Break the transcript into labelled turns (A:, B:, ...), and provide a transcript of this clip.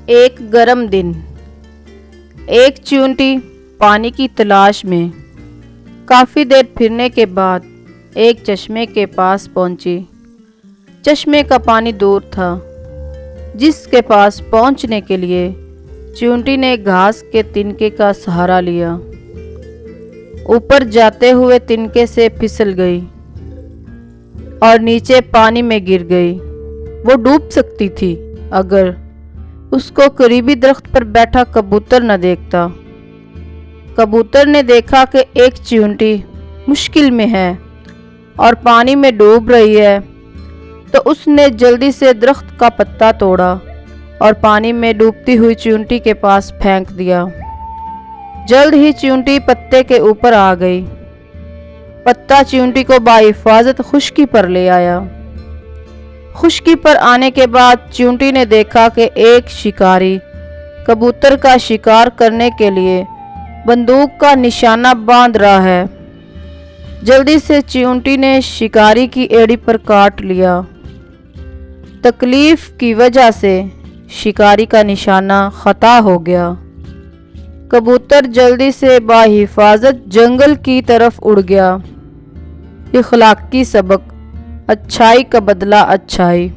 A: ایک گرم دن، ایک چیونٹی پانی کی تلاش میں کافی دیر پھرنے کے بعد ایک چشمے کے پاس پہنچی۔ چشمے کا پانی دور تھا، جس کے پاس پہنچنے کے لیے چیونٹی نے گھاس کے تنکے کا سہارا لیا۔ اوپر جاتے ہوئے تنکے سے پھسل گئی اور نیچے پانی میں گر گئی۔ وہ ڈوب سکتی تھی اگر اس کو قریبی درخت پر بیٹھا کبوتر نہ دیکھتا۔ کبوتر نے دیکھا کہ ایک چیونٹی مشکل میں ہے اور پانی میں ڈوب رہی ہے، تو اس نے جلدی سے درخت کا پتا توڑا اور پانی میں ڈوبتی ہوئی چیونٹی کے پاس پھینک دیا۔ جلد ہی چیونٹی پتے کے اوپر آ گئی۔ پتا چیونٹی کو بحفاظت خشکی پر لے آیا۔ خشکی پر آنے کے بعد چیونٹی نے دیکھا کہ ایک شکاری کبوتر کا شکار کرنے کے لیے بندوق کا نشانہ باندھ رہا ہے۔ جلدی سے چیونٹی نے شکاری کی ایڑی پر کاٹ لیا۔ تکلیف کی وجہ سے شکاری کا نشانہ خطا ہو گیا۔ کبوتر جلدی سے بحفاظت جنگل کی طرف اڑ گیا۔ اخلاقی سبق: اچھائی کا بدلہ اچھائی۔